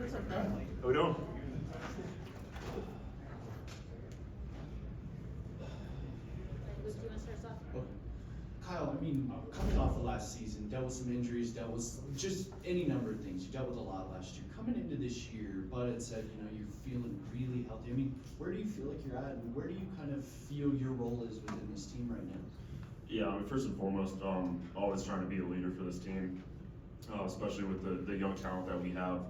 We don't. Luke, do you want to start us off? Kyle, I mean, coming off of last season, dealt with some injuries, dealt with just any number of things. You dealt with a lot last year. Coming into this year, Bud had said, you know, you're feeling really healthy. I mean, where do you feel like you're at, and where do you kind of feel your role is within this team right now? Yeah, I mean, first and foremost, always trying to be a leader for this team, especially with the young talent that we have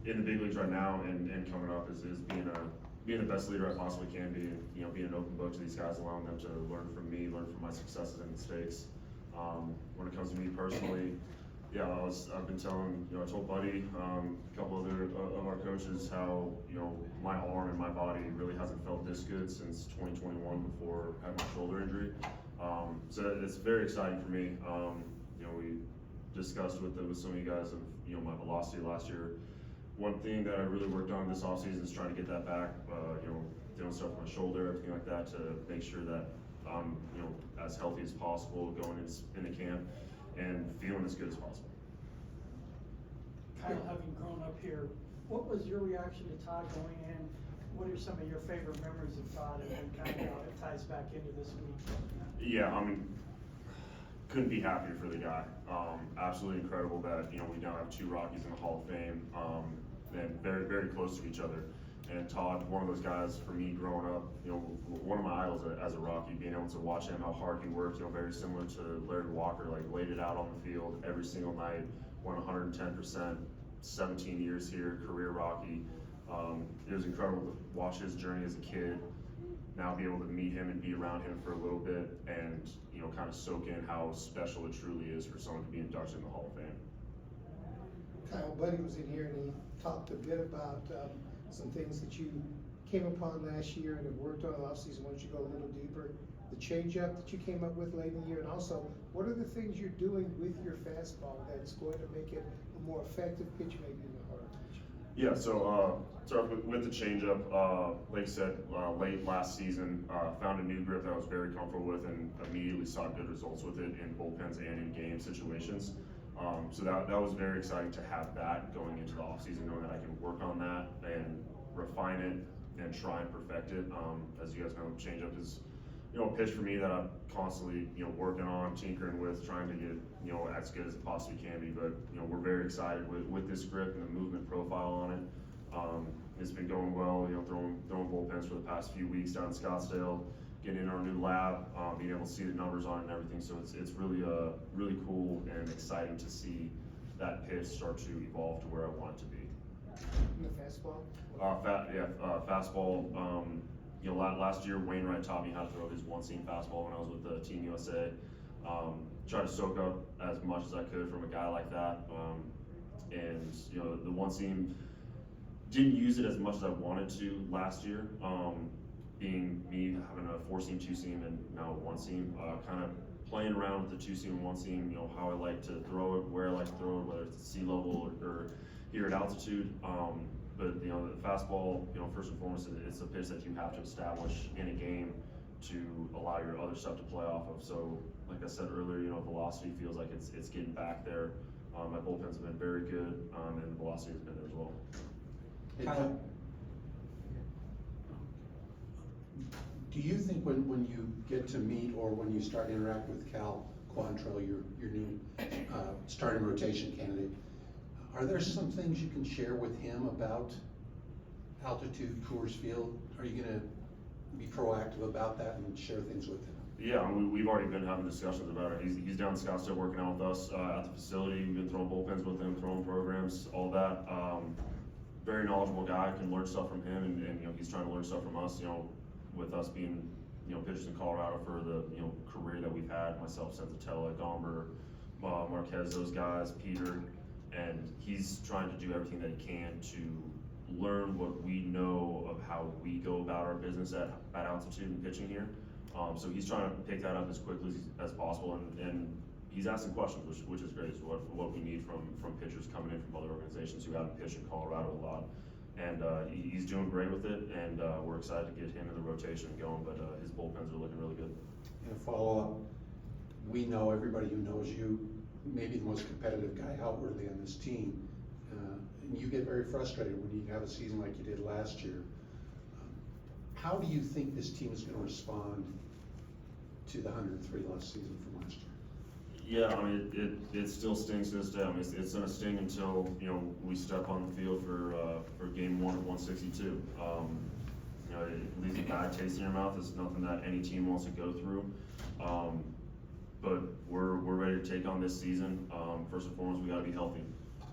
in the big leagues right now and coming up is being the best leader I possibly can be, and you know, being an open book to these guys, allowing them to learn from me, learn from my successes and mistakes. When it comes to me personally, yeah, I've been telling, you know, I told Buddy, a couple other of our coaches how, you know, my arm and my body really hasn't felt this good since 2021 before I had my shoulder injury. So it's very exciting for me. You know, we discussed with some of you guys of, you know, my velocity last year. One thing that I really worked on this offseason is trying to get that back, you know, doing stuff with my shoulder, everything like that, to make sure that I'm, you know, as healthy as possible going into camp and feeling as good as possible. Kyle, having grown up here, what was your reaction to Todd going in? What are some of your favorite memories of Todd, and then kind of how it ties back into this week? Yeah, I mean, couldn't be happier for the guy. Absolutely incredible that, you know, we now have two Rockies in the Hall of Fame, and very, very close to each other. And Todd, one of those guys for me growing up, you know, one of my idols as a Rocky, being able to watch him, how hard he worked, you know, very similar to Larry Walker, like laid it out on the field every single night, went 110%, 17 years here, career Rocky. It was incredible to watch his journey as a kid, now be able to meet him and be around him for a little bit and, you know, kind of soak in how special it truly is for someone to be inducted in the Hall of Fame. Kyle, Buddy was in here and he talked a bit about some things that you came upon last year and have worked on offseason. Why don't you go a little deeper? The changeup that you came up with late in the year, and also, what are the things you're doing with your fastball that's going to make it a more effective pitch, maybe even a harder pitch? Yeah, so with the changeup, like I said, late last season, found a new grip that I was very comfortable with and immediately saw good results with it in bullpens and in game situations. So that was very exciting to have that going into the offseason, knowing that I can work on that and refine it and try and perfect it. As you guys know, changeup is, you know, a pitch for me that I'm constantly, you know, working on, tinkering with, trying to get, you know, as good as it possibly can be. But, you know, we're very excited with this grip and the movement profile on it. It's been going well, you know, throwing bullpens for the past few weeks down in Scottsdale, getting in our new lab, being able to see the numbers on it and everything. So it's really really cool and exciting to see that pitch start to evolve to where I want it to be. And the fastball? Fastball. You know, last year Wainwright taught me how to throw his one-seam fastball when I was with the Team USA. Tried to soak up as much as I could from a guy like that. And you know, the one-seam, didn't use it as much as I wanted to last year. Being me having a 4-seam, 2-seam, and now a 1-seam, kind of playing around with the 2-seam and 1-seam, you know, how I like to throw it, where I like to throw it, whether it's at sea level or here at altitude. But you know, the fastball, you know, first and foremost, it's a pitch that you have to establish in a game to allow your other stuff to play off of. So, like I said earlier, you know, velocity feels like it's getting back there. My bullpens have been very good, and the velocity has been there as well. Kyle, do you think when you get to meet or when you start interacting with Cal Quantrill, your new starting rotation candidate, are there some things you can share with him about altitude, Coors Field? Are you going to be proactive about that and share things with him? Yeah, we've already been having discussions about it. He's down in Scottsdale working out with us at the facility. We've been throwing bullpens with him, throwing programs, all that. Very knowledgeable guy, can learn stuff from him, and you know, he's trying to learn stuff from us. You know, with us being, you know, pitchers in Colorado for the, you know, career that we've had, myself, Senzatella, Gomber, Marquez, those guys, Peter, and he's trying to do everything that he can to learn what we know of how we go about our business at altitude and pitching here. So he's trying to pick that up as quickly as possible, and he's asking questions, which is great. Is what we need from pitchers coming in from other organizations who haven't pitched in Colorado a lot. And he's doing great with it, and we're excited to get him in the rotation going, but his bullpens are looking really good. And a follow-up, we know, everybody who knows you, maybe the most competitive guy outwardly on this team. you get very frustrated when you have a season like you did last year. How do you think this team is gonna respond to the 103 loss season from last year? Yeah, I mean, it still stings to this day. I mean, it's gonna sting until, you know, we step on the field for game 1 of 162. You know, it leaves a bad taste in your mouth. It's nothing that any team wants to go through. But we're ready to take on this season. First and foremost, we gotta be healthy.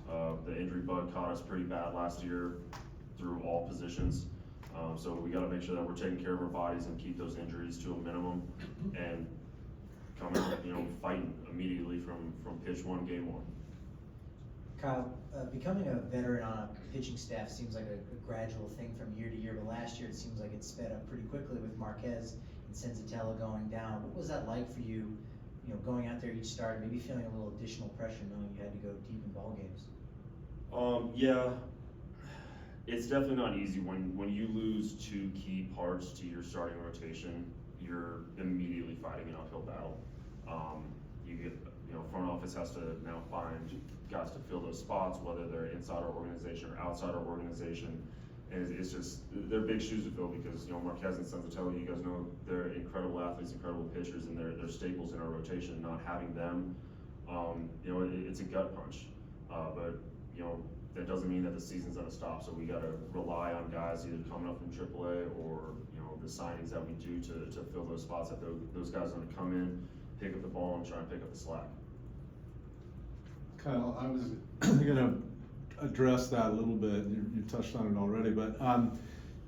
The injury bug caught us pretty bad last year through all positions. So we gotta make sure that we're taking care of our bodies and keep those injuries to a minimum and come in, you know, fighting immediately from pitch 1, game 1. Kyle, becoming a veteran on a pitching staff seems like a gradual thing from year to year, but last year it seems like it sped up pretty quickly with Marquez and Senzatella going down. What was that like for you, you know, going out there each start, maybe feeling a little additional pressure knowing you had to go deep in ball games? Yeah, it's definitely not easy when you lose 2 key parts to your starting rotation. You're immediately fighting an uphill battle. You get, you know, front office has to now find guys to fill those spots, whether they're inside our organization or outside our organization. And it's just, they're big shoes to fill because, you know, Marquez and Senzatella, you guys know, they're incredible athletes, incredible pitchers, and they're staples in our rotation. Not having them, you know, it's a gut punch. But, you know, that doesn't mean that the season's gonna stop. So we gotta rely on guys either coming up from AAA or, you know, the signings that we do to fill those spots that those guys are gonna come in, pick up the ball and try and pick up the slack. Kyle, I was gonna address that a little bit. You touched on it already, but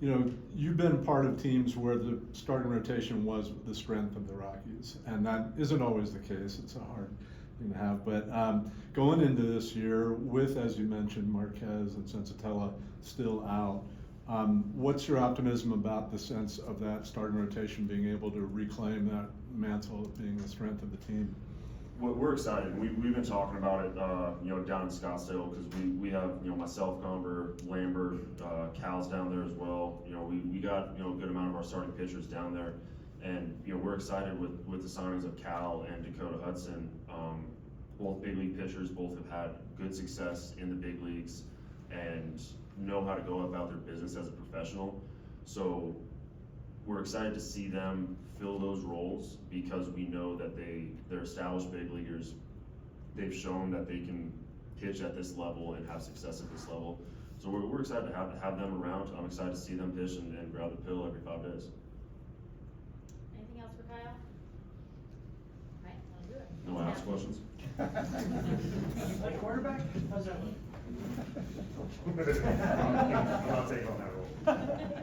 you know, you've been part of teams where the starting rotation was the strength of the Rockies, and that isn't always the case. It's a hard thing to have, but going into this year with, as you mentioned, Marquez and Senzatella still out, what's your optimism about the sense of that starting rotation being able to reclaim that mantle of being the strength of the team? We're excited. We've been talking about it, you know, down in Scottsdale because we have, you know, myself, Gomber, Lambert, Cal's down there as well. You know, we got, you know, a good amount of our starting pitchers down there, and you know, we're excited with the signings of Cal and Dakota Hudson. Both big league pitchers, both have had good success in the big leagues and know how to go about their business as a professional. So we're excited to see them fill those roles because we know that they're established big leaguers. They've shown that they can pitch at this level and have success at this level. So we're excited to have them around. I'm excited to see them pitch and grab the pill every 5 days. Anything else for Kyle? Right, wanna do it. No one ask questions? Play quarterback? How's that look? I'm not taking on that